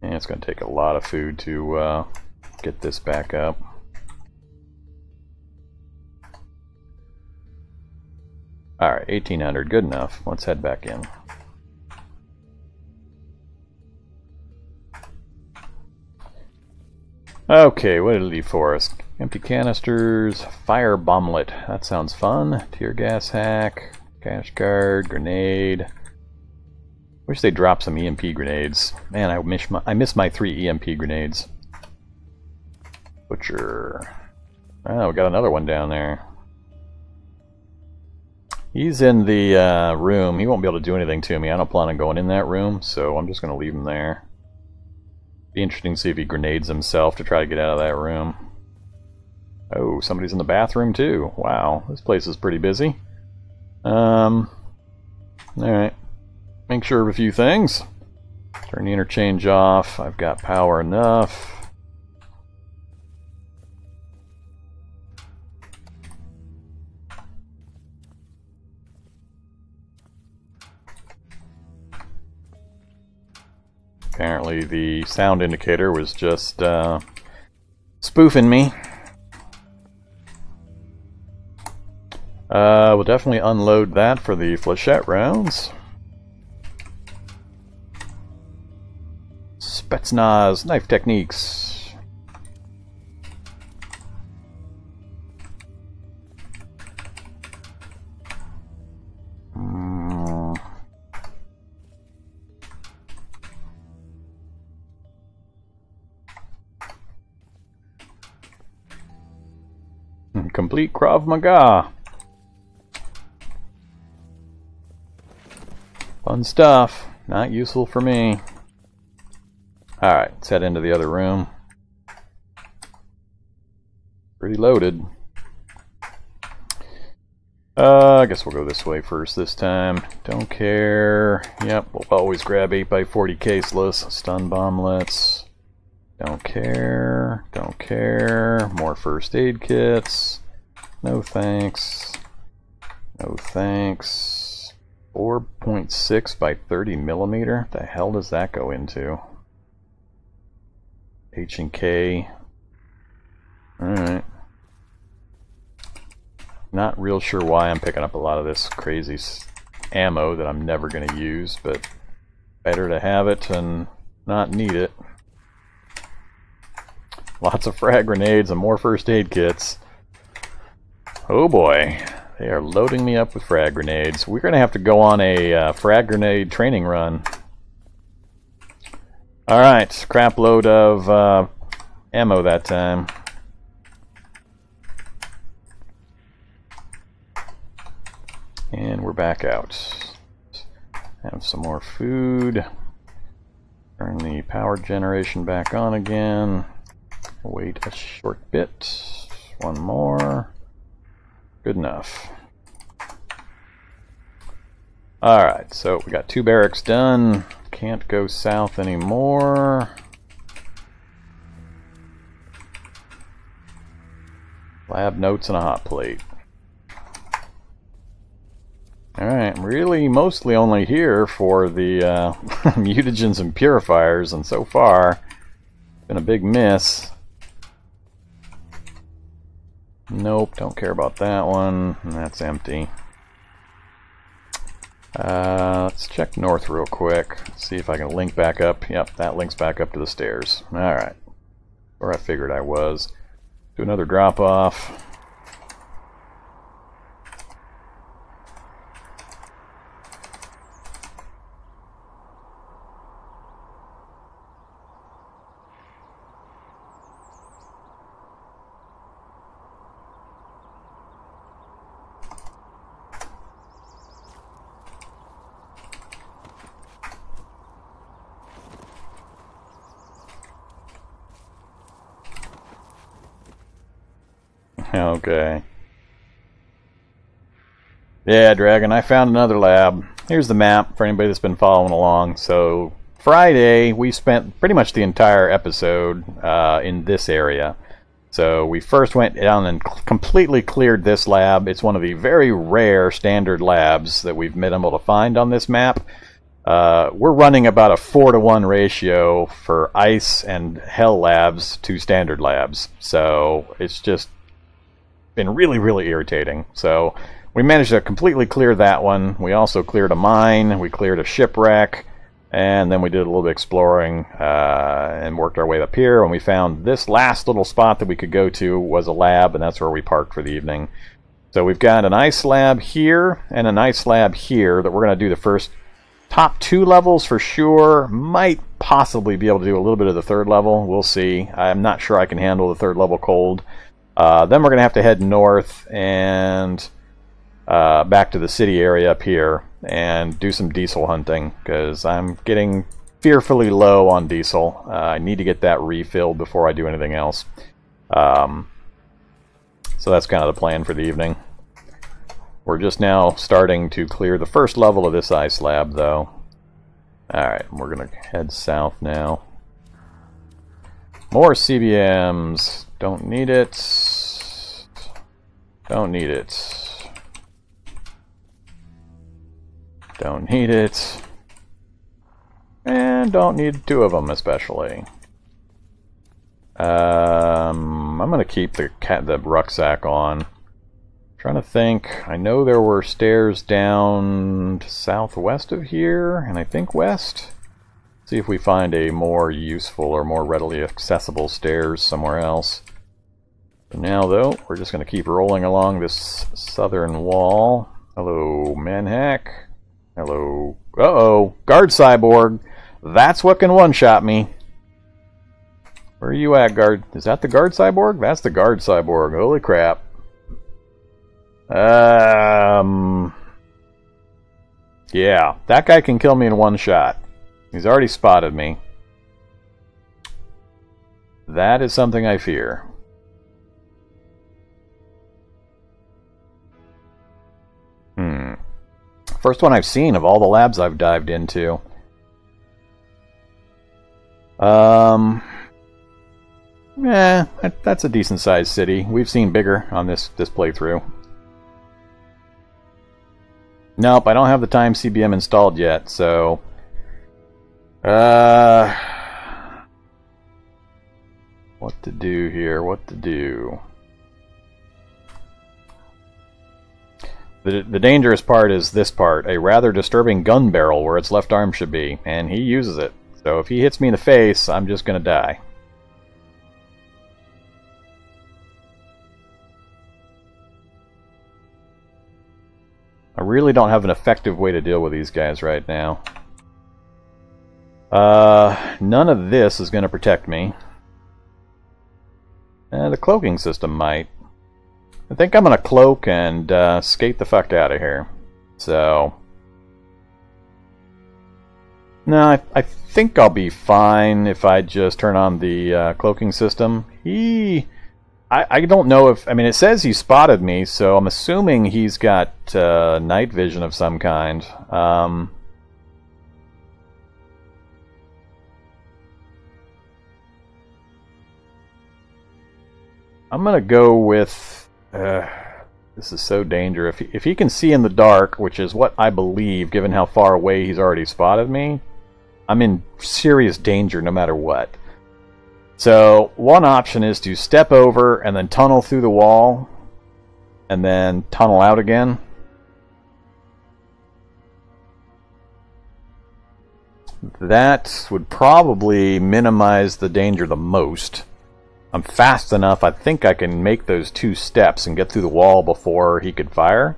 S1: And it's going to take a lot of food to get this back up. Alright, 1800, good enough. Let's head back in. Okay, what did it leave for us? Empty canisters, fire bomblet. That sounds fun. Tear gas hack, cash card, grenade. Wish they dropped some EMP grenades. Man, I miss my 3 EMP grenades. Butcher. Oh, we got another one down there. He's in the room. He won't be able to do anything to me. I don't plan on going in that room, so I'm just going to leave him there. Be interesting to see if he grenades himself to try to get out of that room. Oh, somebody's in the bathroom too. Wow, this place is pretty busy. Alright. Make sure of a few things. Turn the interchange off. I've got power enough. Apparently the sound indicator was just spoofing me. We'll definitely unload that for the flechette rounds. Spetsnaz knife techniques. Complete Krav Maga. Fun stuff. Not useful for me. Alright, let's head into the other room. Pretty loaded. I guess we'll go this way first this time. Don't care. Yep, we'll always grab 8x40 caseless. Stun bomblets. Don't care. Don't care. More first aid kits. No thanks. No thanks. 4.6 by 30 millimeter. The hell does that go into? H and K. Alright. Not real sure why I'm picking up a lot of this crazy ammo that I'm never going to use, but better to have it and not need it. Lots of frag grenades and more first aid kits. Oh boy, they are loading me up with frag grenades. We're going to have to go on a frag grenade training run. Alright, crap load of ammo that time. And we're back out. Have some more food. Turn the power generation back on again. Wait a short bit. One more. Good enough. Alright, so we got 2 barracks done. Can't go south anymore. Lab notes and a hot plate. Alright, I'm really mostly only here for the mutagens and purifiers, and so far, it's been a big miss. Nope, don't care about that one. That's empty. Let's check north real quick. See if I can link back up. Yep, that links back up to the stairs. Alright. Where I figured I was. Do another drop off. Okay. Yeah, Dragon, I found another lab. Here's the map for anybody that's been following along. So, Friday, we spent pretty much the entire episode in this area. So we first went down and completely cleared this lab. It's one of the very rare standard labs that we've been able to find on this map. We're running about a 4-to-1 ratio for ice and hell labs to standard labs. So it's just been really, really irritating. So we managed to completely clear that one. We also cleared a mine. We cleared a shipwreck. And then we did a little bit of exploring and worked our way up here. And we found this last little spot that we could go to was a lab, and that's where we parked for the evening. So we've got an ice lab here and an ice lab here that we're going to do the first top 2 levels for sure. Might possibly be able to do a little bit of the 3rd level. We'll see. I'm not sure I can handle the 3rd level cold. Then we're going to have to head north and back to the city area up here and do some diesel hunting, because I'm getting fearfully low on diesel. I need to get that refilled before I do anything else. So that's kind of the plan for the evening. We're just now starting to clear the first level of this ice lab, though. Alright, we're going to head south now. More CBMs. Don't need it. Don't need it. Don't need it. And don't need 2 of them, especially. I'm going to keep the rucksack on. Trying to think. I know there were stairs down southwest of here, and I think west. See if we find a more useful or more readily accessible stairs somewhere else. For now, though, we're just going to keep rolling along this southern wall. Hello, Manhack. Hello. Uh-oh. Guard Cyborg. That's what can one-shot me. Where are you at, Guard? Is that the Guard Cyborg? That's the Guard Cyborg. Holy crap. Yeah. That guy can kill me in one shot. He's already spotted me. That is something I fear. First one I've seen of all the labs I've dived into. Yeah, that's a decent sized city. We've seen bigger on this playthrough. Nope, I don't have the time CBM installed yet, so what to do here? What to do? The dangerous part is this part, a rather disturbing gun barrel where its left arm should be, and he uses it. So if he hits me in the face, I'm just going to die. I really don't have an effective way to deal with these guys right now. None of this is going to protect me. The cloaking system might. I think I'm going to cloak and skate the fuck out of here. So... no, I think I'll be fine if I just turn on the cloaking system. I don't know if... I mean, it says he spotted me, so I'm assuming he's got night vision of some kind. I'm going to go with... this is so dangerous. If he can see in the dark, which is what I believe, given how far away he's already spotted me, I'm in serious danger no matter what. So, one option is to step over and then tunnel through the wall, and then tunnel out again. That would probably minimize the danger the most. I'm fast enough, I think I can make those 2 steps and get through the wall before he could fire.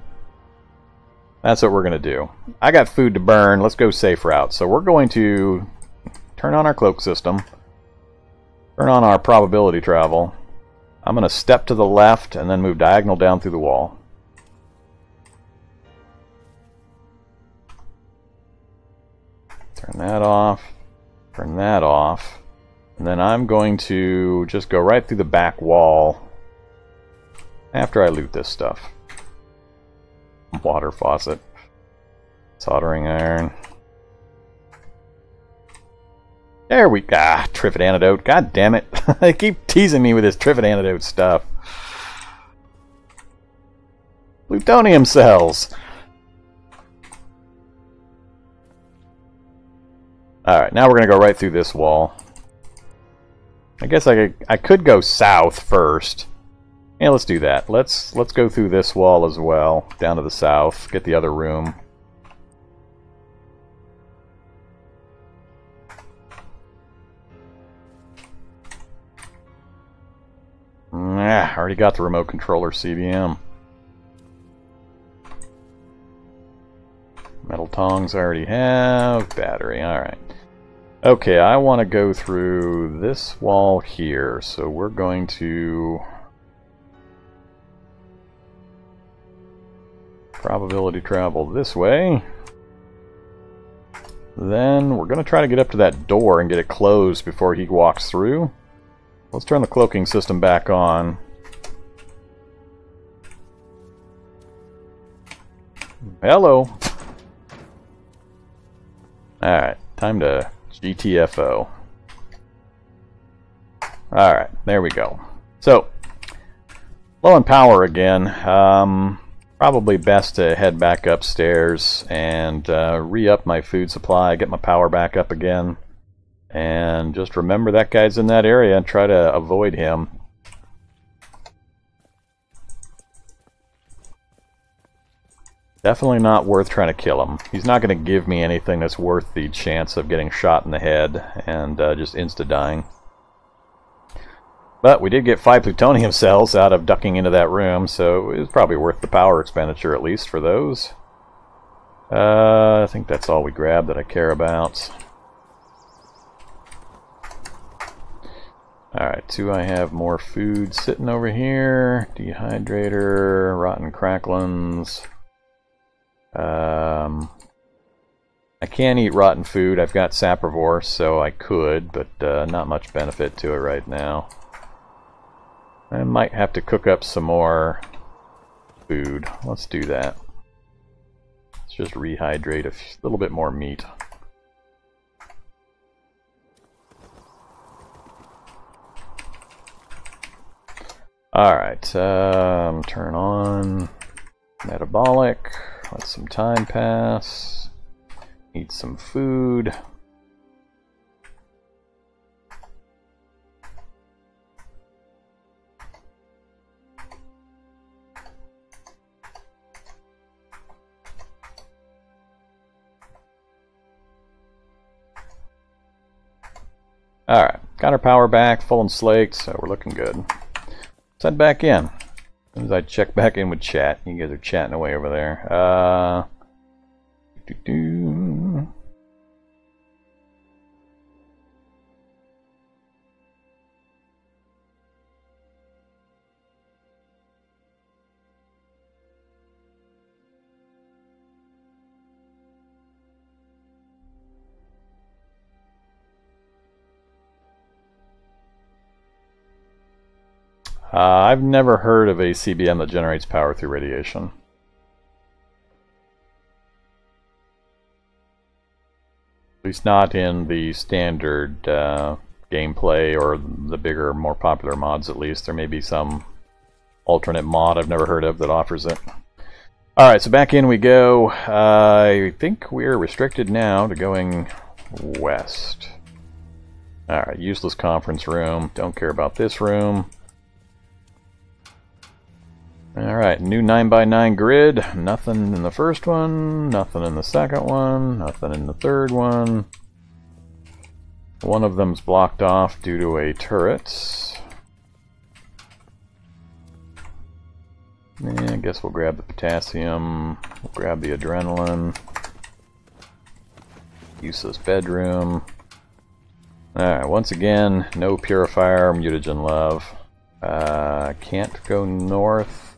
S1: That's what we're going to do. I got food to burn, let's go safe route. So we're going to turn on our cloak system. Turn on our probability travel. I'm going to step to the left and then move diagonal down through the wall. Turn that off. Turn that off. And then I'm going to just go right through the back wall after I loot this stuff. Water faucet. Soldering iron. There we go. Triffid antidote. God damn it. They keep teasing me with this Triffid antidote stuff. Plutonium cells. Alright, now we're going to go right through this wall. I guess I could go south first. Yeah, let's do that. Let's go through this wall as well, down to the south, get the other room. I already got the remote controller CBM. Metal tongs I already have. Battery, alright. Okay, I want to go through this wall here, so we're going to... probability travel this way. Then we're going to try to get up to that door and get it closed before he walks through. Let's turn the cloaking system back on. Hello. Alright, time to GTFO. Alright, there we go. So, low on power again. Probably best to head back upstairs and re-up my food supply, get my power back up again. And just remember that guy's in that area and try to avoid him. Definitely not worth trying to kill him. He's not going to give me anything that's worth the chance of getting shot in the head and just insta-dying. But we did get 5 plutonium cells out of ducking into that room, so it was probably worth the power expenditure at least for those. I think that's all we grabbed that I care about. Alright, do I have more food sitting over here? Dehydrator, rotten cracklins. I can't eat rotten food. I've got saprivore, so I could, but not much benefit to it right now. I might have to cook up some more food. Let's do that. Let's just rehydrate a little bit more meat. Alright, turn on metabolic. Let some time pass. Eat some food. Alright, got our power back, full and slaked, so we're looking good. Let's head back in. As soon as I check back in with chat, you guys are chatting away over there. I've never heard of a CBM that generates power through radiation. At least not in the standard gameplay or the bigger, more popular mods at least. There may be some alternate mod I've never heard of that offers it. Alright, so back in we go. I think we're restricted now to going west. Alright, useless conference room. Don't care about this room. Alright, new 9x9 grid. Nothing in the first one, nothing in the second one, nothing in the third one. One of them's blocked off due to a turret. I guess we'll grab the potassium, we'll grab the adrenaline. Useless bedroom. Alright, once again, no purifier or mutagen love. Can't go north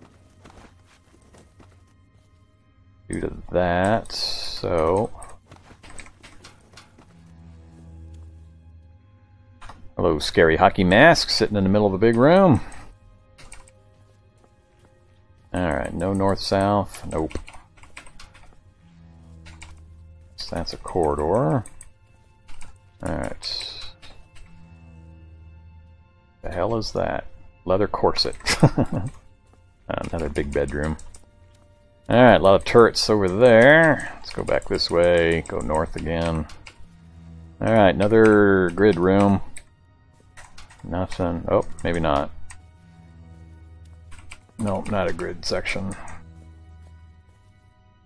S1: due to that, so... Hello, scary hockey mask sitting in the middle of a big room. Alright, no north-south. Nope. So that's a corridor. Alright. The hell is that? Leather corset. Another big bedroom. Alright, a lot of turrets over there. Let's go back this way, go north again. Alright, another grid room. Nothing. Oh, maybe not. Nope, not a grid section.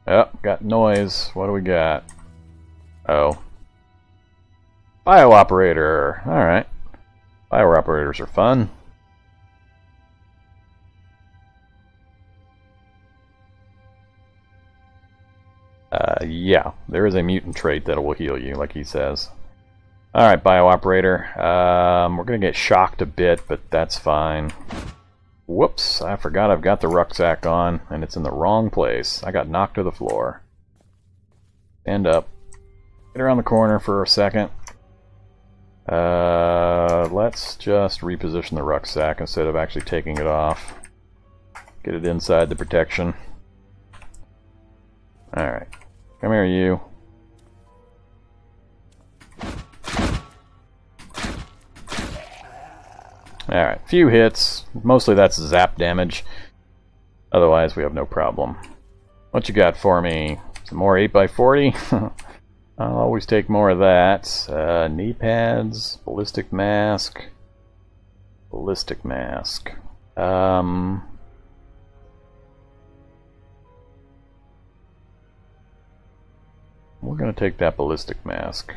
S1: Oh, got noise. What do we got? Oh. Bio operator. Alright. Bio operators are fun. Yeah, there is a mutant trait that will heal you, like he says. Alright, bio operator. We're gonna get shocked a bit, but that's fine. Whoops, I forgot I've got the rucksack on, and it's in the wrong place. I got knocked to the floor. Stand up. Get around the corner for a second. Let's just reposition the rucksack instead of actually taking it off. Get it inside the protection. Alright. Come here, you. Alright, few hits. Mostly that's zap damage. Otherwise, we have no problem. What you got for me? Some more 8x40? I'll always take more of that. Knee pads, ballistic mask. Ballistic mask. We're going to take that ballistic mask.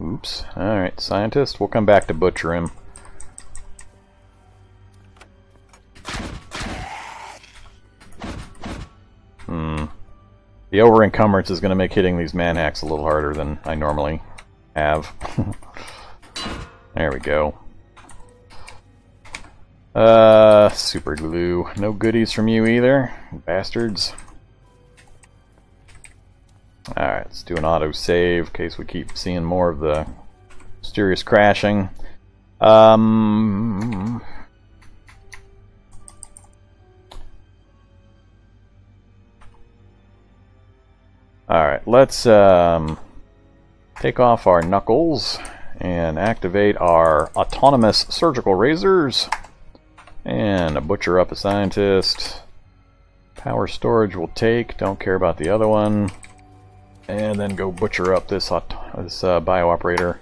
S1: Oops. Alright, scientist. We'll come back to butcher him. The over-encumbrance is going to make hitting these man-hacks a little harder than I normally have. There we go. Super glue. No goodies from you either, bastards. Alright, let's do an auto-save in case we keep seeing more of the mysterious crashing. Alright, let's take off our knuckles and activate our autonomous surgical razors. And butcher up a scientist. Power storage will take, don't care about the other one. And then go butcher up this bio operator.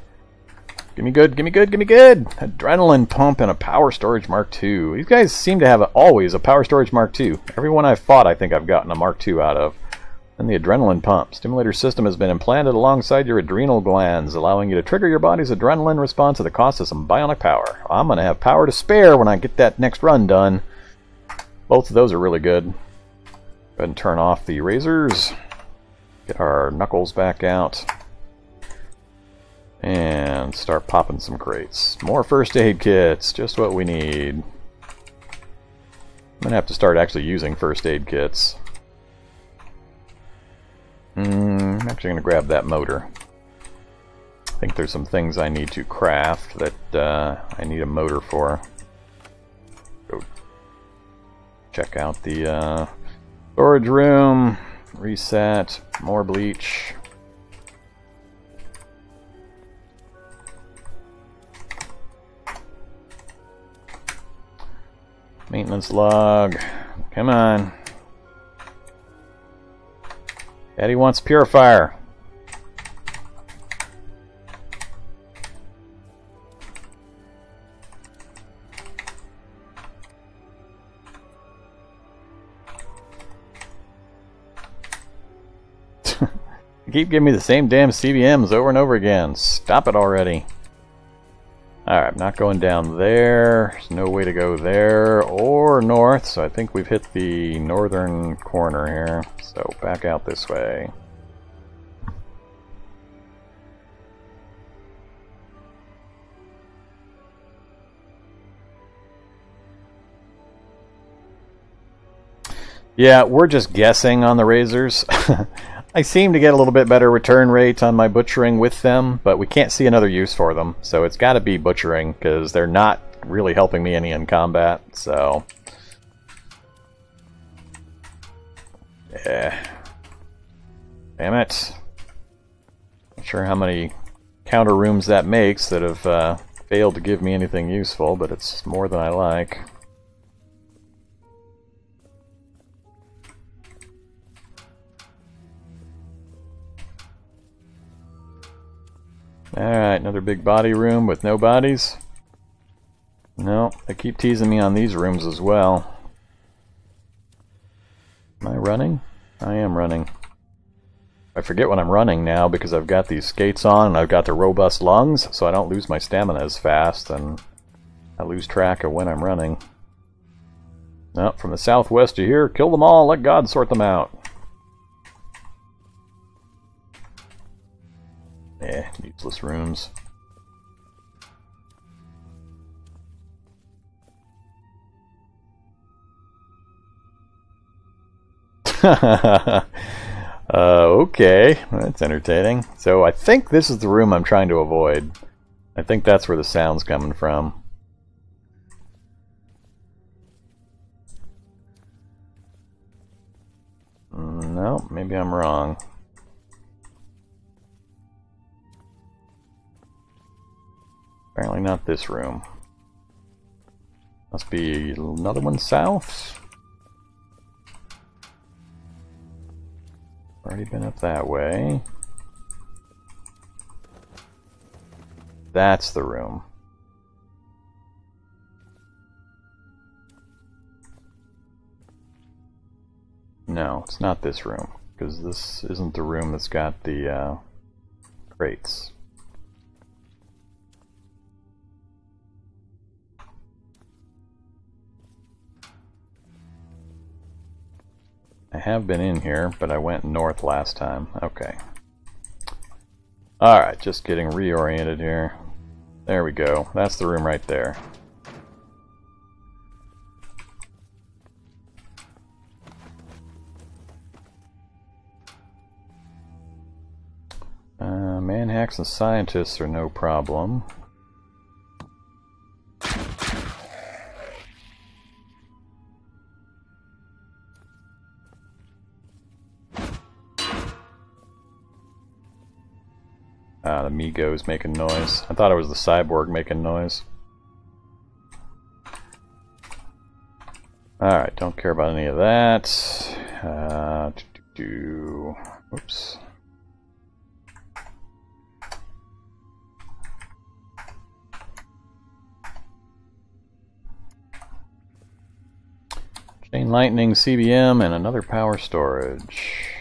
S1: Gimme good, gimme good, gimme good! Adrenaline pump and a power storage Mark II. These guys seem to have always a power storage Mark II. Everyone I've fought, I think I've gotten a Mark II out of. And the adrenaline pump. Stimulator system has been implanted alongside your adrenal glands, allowing you to trigger your body's adrenaline response at the cost of some bionic power. I'm going to have power to spare when I get that next run done. Both of those are really good. Go ahead and turn off the razors. Get our knuckles back out. And start popping some crates. More first aid kits, just what we need. I'm going to have to start actually using first aid kits. I'm actually going to grab that motor. I think there's some things I need to craft that I need a motor for. Go check out the storage room. Reset. More bleach. Maintenance log. Come on. Daddy wants purifier. You keep giving me the same damn CBMs over and over again. Stop it already. Alright, I'm not going down there. There's no way to go there or north, so I think we've hit the northern corner here. So back out this way. Yeah, we're just guessing on the razors. I seem to get a little bit better return rate on my butchering with them, but we can't see another use for them, so it's got to be butchering, because they're not really helping me any in combat, so... Yeah. Damn it. Not sure how many counter rooms that makes that have failed to give me anything useful, but it's more than I like. Alright, another big body room with no bodies. No, they keep teasing me on these rooms as well. Am I running? I am running. I forget when I'm running now because I've got these skates on and I've got the robust lungs, so I don't lose my stamina as fast and I lose track of when I'm running. No, from the southwest to here, kill them all, let God sort them out. Useless rooms. Okay, that's entertaining. So I think this is the room I'm trying to avoid. I think that's where the sound's coming from. No, maybe I'm wrong. Apparently not this room. Must be another one south. Already been up that way. That's the room. No, it's not this room, because this isn't the room that's got the crates. I have been in here, but I went north last time. Okay. Alright, just getting reoriented here. There we go. That's the room right there. Manhacks and scientists are no problem. The Migo's making noise. I thought it was the cyborg making noise. Alright, don't care about any of that. Oops. Chain lightning, CBM, and another power storage.